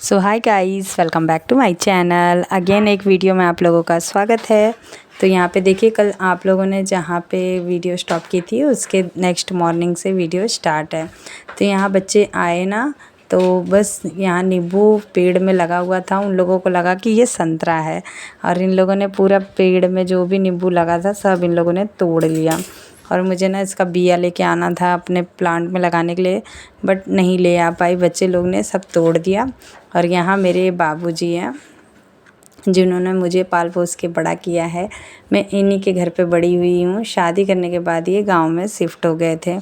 So hi guys, welcome back to my channel. Again एक video में आप लोगों का स्वागत है। तो यहाँ पे देखिए, कल आप लोगों ने जहाँ पे वीडियो स्टॉप की थी उसके नेक्स्ट मॉर्निंग से वीडियो स्टार्ट है। तो यहाँ बच्चे आए ना, तो बस यहाँ नींबू पेड़ में लगा हुआ था। उन लोगों को लगा कि ये संतरा है और इन लोगों ने पूरा पेड़ में जो भी नींबू लगा था सब इन लोगों ने तोड़ लिया। और मुझे ना इसका बिया लेके आना था अपने प्लांट में लगाने के लिए, बट नहीं ले आ पाई। बच्चे लोग ने सब तोड़ दिया। और यहाँ मेरे बाबूजी हैं जिन्होंने मुझे पाल पोस के बड़ा किया है। मैं इन्हीं के घर पे बड़ी हुई हूँ। शादी करने के बाद ये गांव में शिफ्ट हो गए थे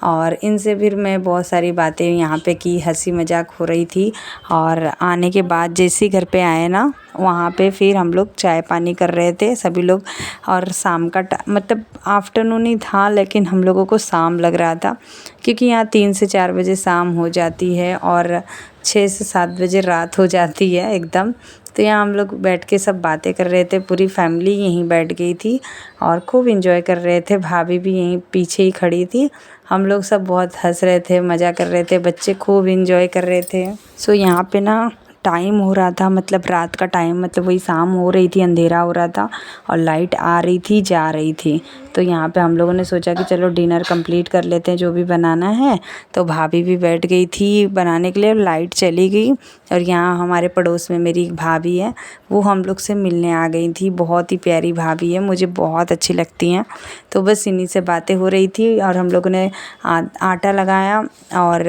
और इनसे फिर मैं बहुत सारी बातें यहाँ पे की, हंसी मजाक हो रही थी। और आने के बाद जैसे ही घर पे आए ना, वहाँ पे फिर हम लोग चाय पानी कर रहे थे सभी लोग। और शाम का मतलब आफ्टरनून ही था, लेकिन हम लोगों को शाम लग रहा था क्योंकि यहाँ 3 से 4 बजे शाम हो जाती है और 6 से 7 बजे रात हो जाती है एकदम। तो यहाँ हम लोग बैठ के सब बातें कर रहे थे, पूरी फैमिली यहीं बैठ गई थी और खूब एंजॉय कर रहे थे। भाभी भी यहीं पीछे ही खड़ी थी। हम लोग सब बहुत हंस रहे थे, मज़ा कर रहे थे, बच्चे खूब एंजॉय कर रहे थे। सो यहाँ पे ना टाइम हो रहा था, मतलब रात का टाइम, मतलब वही शाम हो रही थी, अंधेरा हो रहा था और लाइट आ रही थी जा रही थी। तो यहाँ पे हम लोगों ने सोचा कि चलो डिनर कंप्लीट कर लेते हैं जो भी बनाना है। तो भाभी भी बैठ गई थी बनाने के लिए, लाइट चली गई। और यहाँ हमारे पड़ोस में मेरी एक भाभी है, वो हम लोग से मिलने आ गई थी। बहुत ही प्यारी भाभी है, मुझे बहुत अच्छी लगती हैं। तो बस इन्हीं से बातें हो रही थी और हम लोगों ने आटा लगाया और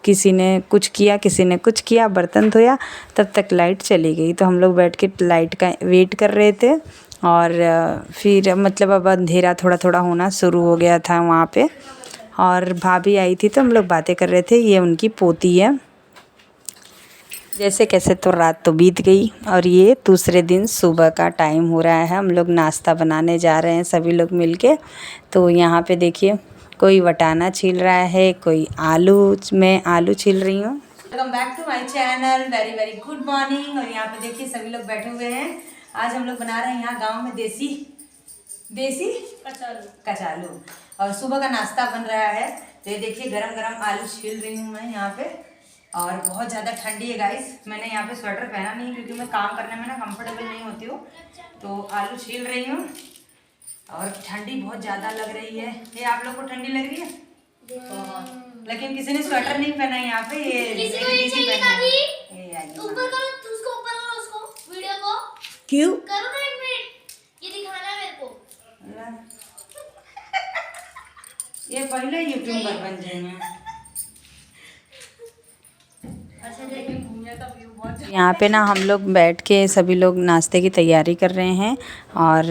किसी ने कुछ किया, किसी ने कुछ किया, बर्तन धोया। तब तक लाइट चली गई। तो हम लोग बैठ के लाइट का वेट कर रहे थे और फिर मतलब अब अंधेरा थोड़ा थोड़ा होना शुरू हो गया था वहाँ पे। और भाभी आई थी तो हम लोग बातें कर रहे थे। ये उनकी पोती है। जैसे कैसे तो रात तो बीत गई और ये दूसरे दिन सुबह का टाइम हो रहा है। हम लोग नाश्ता बनाने जा रहे हैं सभी लोग मिलके। तो यहाँ पे देखिए, कोई वटाना छील रहा है, कोई आलू, मैं आलू छील रही हूँ। Welcome back to my channel, very very good morning. और यहाँ पे देखिए सभी लोग बैठे हुए हैं। आज हम लोग बना रहे हैं यहाँ गाँव में देसी कचालू और सुबह का नाश्ता बन रहा है। तो ये देखिए गरम गरम आलू छील रही हूँ मैं यहाँ पे। और बहुत ज़्यादा ठंडी है गाइस। मैंने यहाँ पे स्वेटर पहना नहीं क्योंकि मैं काम करने में ना कंफर्टेबल नहीं होती हूँ। तो आलू छील रही हूँ और ठंडी बहुत ज़्यादा लग रही है। ये आप लोग को ठंडी लग रही है? लेकिन किसी ने स्वेटर नहीं पहना है यहाँ पे। क्यों? ये दिखाना है मेरे को। ये पहले यूट्यूबर बन जाएंगे। यहाँ पे ना हम लोग बैठ के सभी लोग नाश्ते की तैयारी कर रहे हैं और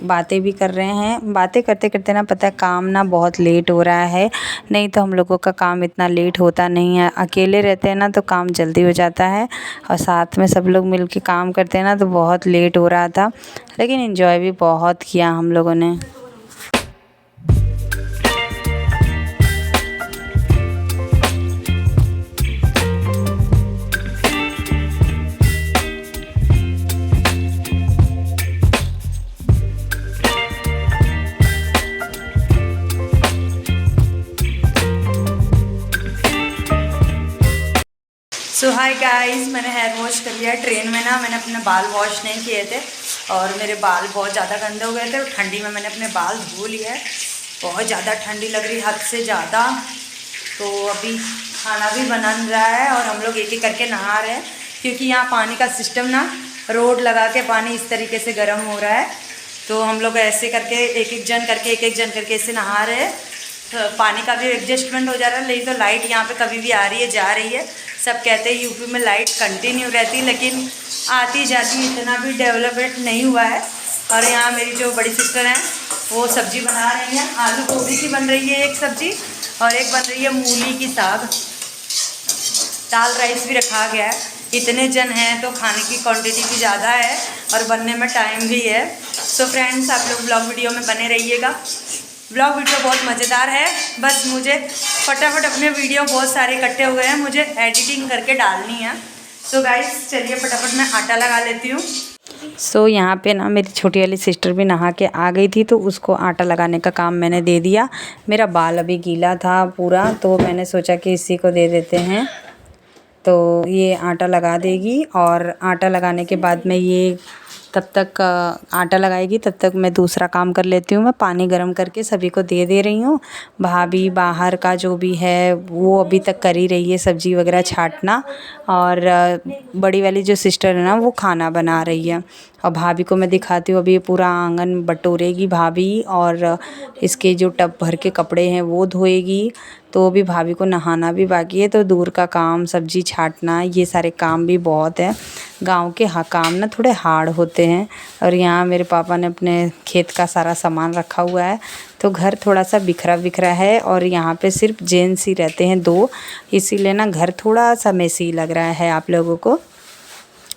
बातें भी कर रहे हैं। बातें करते करते ना पता है काम ना बहुत लेट हो रहा है। नहीं तो हम लोगों का काम इतना लेट होता नहीं है। अकेले रहते हैं ना तो काम जल्दी हो जाता है और साथ में सब लोग मिल के काम करते हैं ना तो बहुत लेट हो रहा था। लेकिन एंजॉय भी बहुत किया हम लोगों ने। सो हाय गाइस, मैंने हेयर वॉश कर लिया। ट्रेन में ना मैंने अपने बाल वॉश नहीं किए थे और मेरे बाल बहुत ज़्यादा गंदे हो गए थे। ठंडी में मैंने अपने बाल धो लिए है। बहुत ज़्यादा ठंडी लग रही, हद से ज़्यादा। तो अभी खाना भी बन रहा है और हम लोग एक एक करके नहा रहे हैं क्योंकि यहाँ पानी का सिस्टम ना, रोड लगा के पानी इस तरीके से गर्म हो रहा है। तो हम लोग ऐसे करके एक एक जन करके ऐसे नहा रहे हैं। तो पानी का भी एडजस्टमेंट हो जा रहा है। नहीं तो लाइट यहाँ पे कभी भी आ रही है जा रही है। सब कहते हैं यूपी में लाइट कंटिन्यू रहती, लेकिन आती जाती इतना भी डेवलपमेंट नहीं हुआ है। और यहाँ मेरी जो बड़ी सिस्टर हैं वो सब्ज़ी बना रही हैं। आलू गोभी की बन रही है एक सब्ज़ी और एक बन रही है मूली की साग। दाल राइस भी रखा गया है। इतने जन हैं तो खाने की क्वांटिटी भी ज़्यादा है और बनने में टाइम भी है। सो फ्रेंड्स, आप लोग ब्लॉग वीडियो में बने रहिएगा। ब्लॉग वीडियो बहुत मज़ेदार है। बस मुझे फटाफट अपने वीडियो बहुत सारे इकट्ठे हो गए हैं, मुझे एडिटिंग करके डालनी है। सो गाइस चलिए फटाफट मैं आटा लगा लेती हूँ। सो यहाँ पे ना मेरी छोटी वाली सिस्टर भी नहा के आ गई थी तो उसको आटा लगाने का काम मैंने दे दिया। मेरा बाल अभी गीला था पूरा तो मैंने सोचा कि इसी को दे देते हैं। तो ये आटा लगा देगी और आटा लगाने के बाद में ये तब तक आटा लगाएगी, तब तक मैं दूसरा काम कर लेती हूँ। मैं पानी गर्म करके सभी को दे रही हूँ। भाभी बाहर का जो भी है वो अभी तक कर ही रही है, सब्ज़ी वगैरह छांटना, और बड़ी वाली जो सिस्टर है ना वो खाना बना रही है। और भाभी को मैं दिखाती हूँ, अभी ये पूरा आंगन बटोरेगी भाभी, और इसके जो टब भर के कपड़े हैं वो धोएगी। तो अभी भाभी को नहाना भी बाकी है, तो दूर का काम, सब्ज़ी छांटना, ये सारे काम भी बहुत है। गांव के काम ना थोड़े हार्ड होते हैं। और यहाँ मेरे पापा ने अपने खेत का सारा सामान रखा हुआ है, तो घर थोड़ा सा बिखरा बिखरा है, और यहाँ पे सिर्फ जेंट्स ही रहते हैं 2, इसीलिए ना घर थोड़ा सा मेसी लग रहा है आप लोगों को।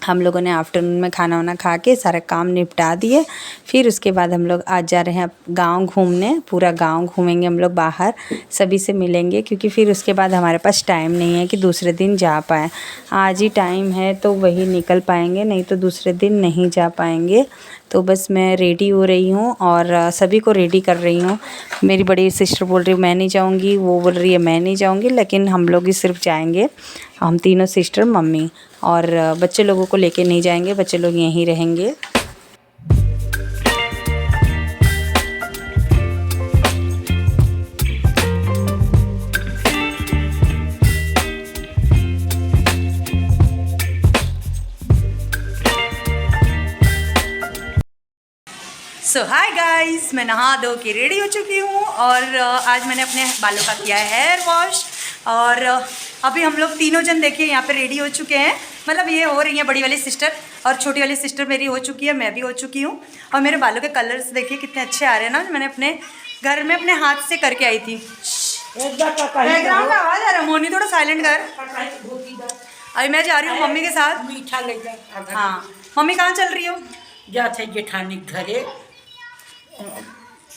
हम लोगों ने आफ्टरनून में खाना वाना खा के सारे काम निपटा दिए। फिर उसके बाद हम लोग आज जा रहे हैं गांव घूमने। पूरा गांव घूमेंगे हम लोग, बाहर सभी से मिलेंगे, क्योंकि फिर उसके बाद हमारे पास टाइम नहीं है कि दूसरे दिन जा पाए। आज ही टाइम है तो वही निकल पाएंगे, नहीं तो दूसरे दिन नहीं जा पाएंगे। तो बस मैं रेडी हो रही हूँ और सभी को रेडी कर रही हूँ। मेरी बड़ी सिस्टर बोल रही है मैं नहीं जाऊँगी, वो बोल रही है मैं नहीं जाऊँगी, लेकिन हम लोग ही सिर्फ जाएंगे। हम तीनों सिस्टर, मम्मी, और बच्चे लोगों को लेके नहीं जाएंगे, बच्चे लोग यहीं रहेंगे। सो हाय गाइस, मैं नहा धो के रेडी हो चुकी हूँ, और आज मैंने अपने बालों का किया है हेयर वॉश। और अभी हम लोग तीनों जन देखिए यहाँ पे रेडी हो चुके हैं। मतलब ये हो रही है बड़ी वाली सिस्टर, और छोटी वाली सिस्टर मेरी हो चुकी है, मैं भी हो चुकी हूँ। और मेरे बालों के कलर्स देखिए कितने अच्छे आ रहे हैं ना, मैंने अपने घर में अपने हाथ से करके आई थी। बैकग्राउंड का आवाज़ आ रहा है, मोनी थोड़ा साइलेंट कर। अभी मैं जा रही हूँ मम्मी के साथ। मीठा ले जाए। हाँ, मम्मी कहाँ चल रही हो? जाते जेठानी घरे,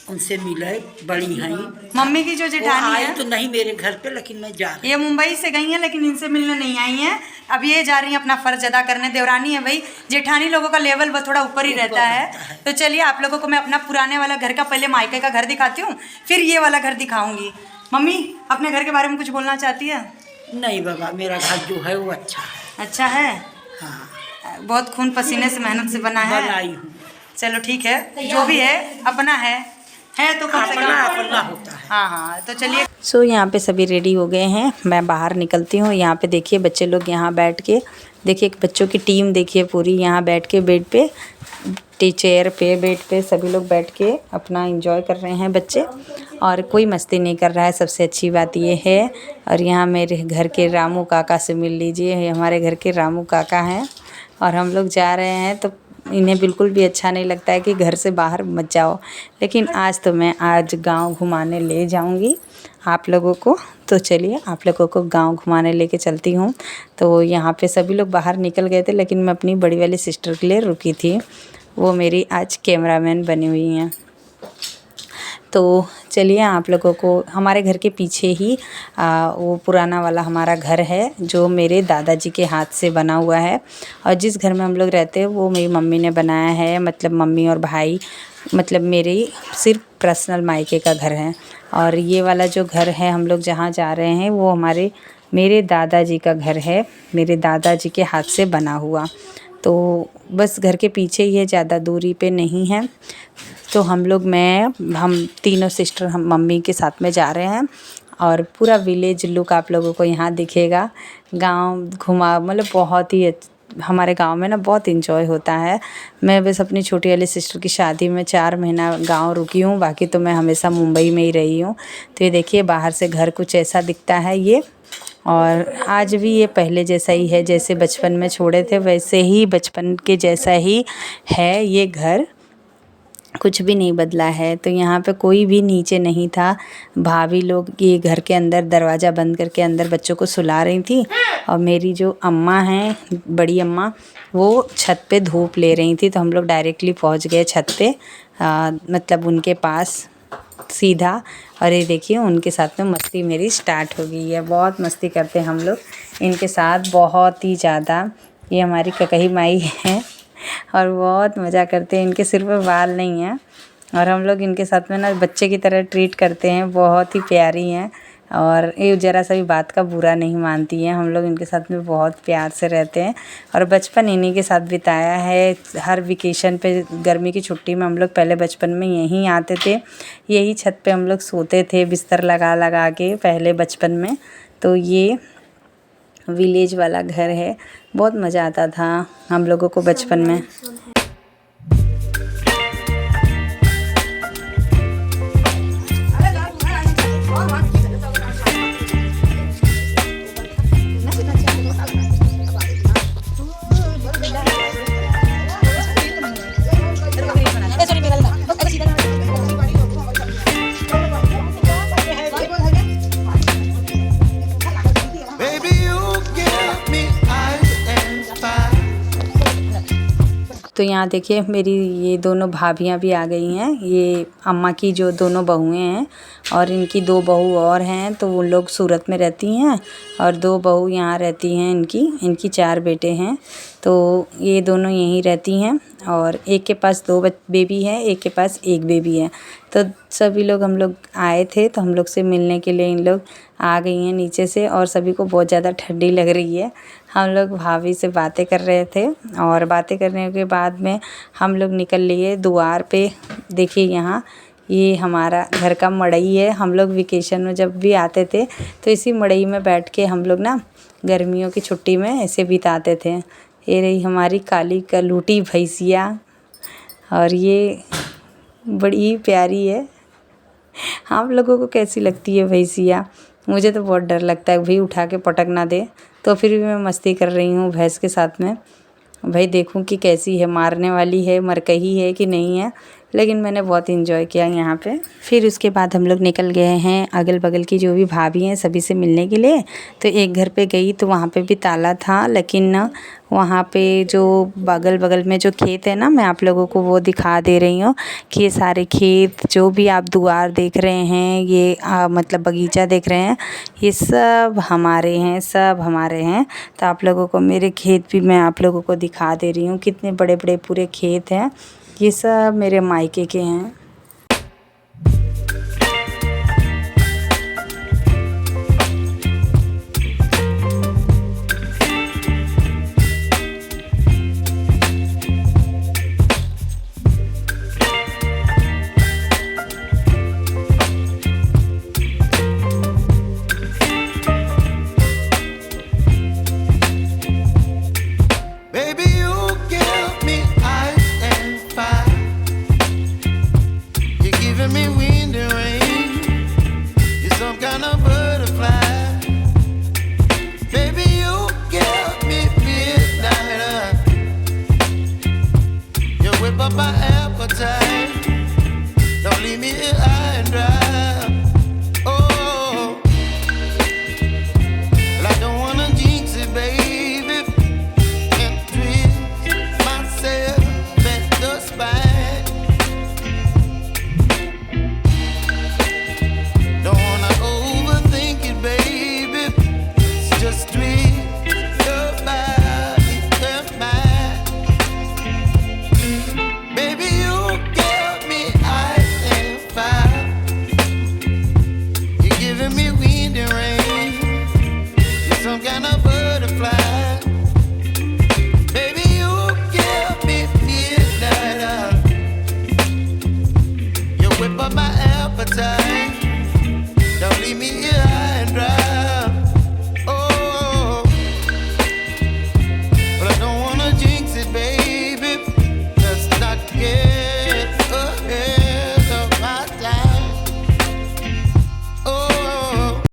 उनसे मिले, बड़ी हैं। मम्मी की जो जेठानी आई है तो नहीं मेरे घर पे, लेकिन मैं जा रही। ये मुंबई से गई हैं, लेकिन इनसे मिलने नहीं आई हैं। अब ये जा रही हैं अपना फ़र्ज अदा करने। देवरानी है भाई, जेठानी लोगों का लेवल वो थोड़ा ऊपर ही रहता है। तो चलिए आप लोगों को मैं अपना पुराने वाला घर का, पहले मायके का घर दिखाती हूँ, फिर ये वाला घर दिखाऊंगी। मम्मी अपने घर के बारे में कुछ बोलना चाहती है? नहीं बाबा, मेरा घर जो है वो अच्छा है। अच्छा है? हाँ, बहुत खून पसीने से मेहनत से बना है। बनाई हूँ। चलो ठीक है, जो भी है अपना है तो कम से कम अपना होता है। हाँ हाँ, तो चलिए। सो यहाँ पे सभी रेडी हो गए हैं, मैं बाहर निकलती हूँ। यहाँ पे देखिए बच्चे लोग यहाँ बैठ के, देखिए बच्चों की टीम देखिए पूरी यहाँ बैठ के बेड पे, चेयर पे, बेड पे सभी लोग बैठ के अपना एंजॉय कर रहे हैं बच्चे, और कोई मस्ती नहीं कर रहा है। सबसे अच्छी बात ये है। और यहाँ मेरे घर के रामू काका से मिल लीजिए, ये हमारे घर के रामू काका हैं, और हम लोग जा रहे हैं। तो इन्हें बिल्कुल भी अच्छा नहीं लगता है कि घर से बाहर मत जाओ, लेकिन आज तो मैं गांव घुमाने ले जाऊंगी आप लोगों को। तो चलिए आप लोगों को गांव घुमाने लेके चलती हूँ। तो यहाँ पे सभी लोग बाहर निकल गए थे, लेकिन मैं अपनी बड़ी वाली सिस्टर के लिए रुकी थी, वो मेरी आज कैमरामैन बनी हुई हैं। तो चलिए आप लोगों को, हमारे घर के पीछे ही वो पुराना वाला हमारा घर है, जो मेरे दादाजी के हाथ से बना हुआ है। और जिस घर में हम लोग रहते हैं वो मेरी मम्मी ने बनाया है, मतलब मम्मी और भाई, मतलब मेरे सिर्फ पर्सनल मायके का घर है। और ये वाला जो घर है हम लोग जहाँ जा रहे हैं वो मेरे दादाजी का घर है, मेरे दादाजी के हाथ से बना हुआ। तो बस घर के पीछे ही है, ज़्यादा दूरी पे नहीं है। तो हम तीनों सिस्टर हम मम्मी के साथ में जा रहे हैं, और पूरा विलेज लुक आप लोगों को यहाँ दिखेगा। गांव घुमा, मतलब बहुत ही हमारे गांव में ना बहुत इंजॉय होता है। मैं बस अपनी छोटी वाली सिस्टर की शादी में 4 महीना गांव रुकी हूँ, बाकी तो मैं हमेशा मुंबई में ही रही हूँ। तो ये देखिए बाहर से घर कुछ ऐसा दिखता है ये, और आज भी ये पहले जैसा ही है, जैसे बचपन में छोड़े थे वैसे ही बचपन के जैसा ही है ये घर, कुछ भी नहीं बदला है। तो यहाँ पे कोई भी नीचे नहीं था। भाभी लोग ये घर के अंदर दरवाज़ा बंद करके अंदर बच्चों को सुला रही थी, और मेरी जो अम्मा हैं, बड़ी अम्मा, वो छत पे धूप ले रही थी। तो हम लोग डायरेक्टली पहुँच गए छत पे, मतलब उनके पास सीधा। और ये देखिए उनके साथ में मस्ती मेरी स्टार्ट हो गई है। बहुत मस्ती करते हैं हम लोग इनके साथ, बहुत ही ज़्यादा। ये हमारी ककही माई हैं, और बहुत मज़ा करते हैं। इनके सिर पे बाल नहीं हैं, और हम लोग इनके साथ में ना बच्चे की तरह ट्रीट करते हैं, बहुत ही प्यारी हैं। और ये ज़रा सा भी बात का बुरा नहीं मानती हैं। हम लोग इनके साथ में बहुत प्यार से रहते हैं और बचपन इन्हीं के साथ बिताया है। हर वेकेशन पे गर्मी की छुट्टी में हम लोग पहले बचपन में यहीं आते थे, यही छत पे हम लोग सोते थे बिस्तर लगा लगा के पहले बचपन में। तो ये विलेज वाला घर है, बहुत मज़ा आता था हम लोगों को बचपन में। तो यहाँ देखिए मेरी ये दोनों भाभियाँ भी आ गई हैं। ये अम्मा की जो दोनों बहुएँ हैं और इनकी 2 बहू और हैं, तो वो लोग सूरत में रहती हैं और 2 बहू यहाँ रहती हैं। इनकी 4 बेटे हैं, तो ये दोनों यहीं रहती हैं और एक के पास 2 बेबी है, एक के पास 1 बेबी है। तो सभी लोग हम लोग आए थे, तो हम लोग से मिलने के लिए इन लोग आ गई हैं नीचे से और सभी को बहुत ज़्यादा ठंडी लग रही है। हम लोग भाभी से बातें कर रहे थे और बातें करने के बाद में हम लोग निकल लिए द्वार पे। देखिए यहाँ ये हमारा घर का मड़ई है। हम लोग वेकेशन में जब भी आते थे तो इसी मड़ई में बैठ के हम लोग ना गर्मियों की छुट्टी में ऐसे बिताते थे। ये रही हमारी काली कलूटी भैंसिया और ये बड़ी प्यारी है। आप लोगों को कैसी लगती है भैंसिया? मुझे तो बहुत डर लगता है भाई उठा के पटक ना दे, तो फिर भी मैं मस्ती कर रही हूँ भैंस के साथ में। भाई देखूँ कि कैसी है, मारने वाली है, मरकही है कि नहीं है, लेकिन मैंने बहुत इन्जॉय किया यहाँ पे। फिर उसके बाद हम लोग निकल गए हैं अगल बगल की जो भी भाभी हैं सभी से मिलने के लिए। तो एक घर पे गई तो वहाँ पे भी ताला था, लेकिन वहाँ पे जो बगल बगल में जो खेत है ना, मैं आप लोगों को वो दिखा दे रही हूँ कि ये सारे खेत जो भी आप दुआर देख रहे हैं, ये मतलब बगीचा देख रहे हैं, ये सब हमारे हैं, सब हमारे हैं। तो आप लोगों को मेरे खेत भी मैं आप लोगों को दिखा दे रही हूँ, कितने बड़े बड़े पूरे खेत हैं। ये सब मेरे मायके के हैं। My appetite, don't leave me here.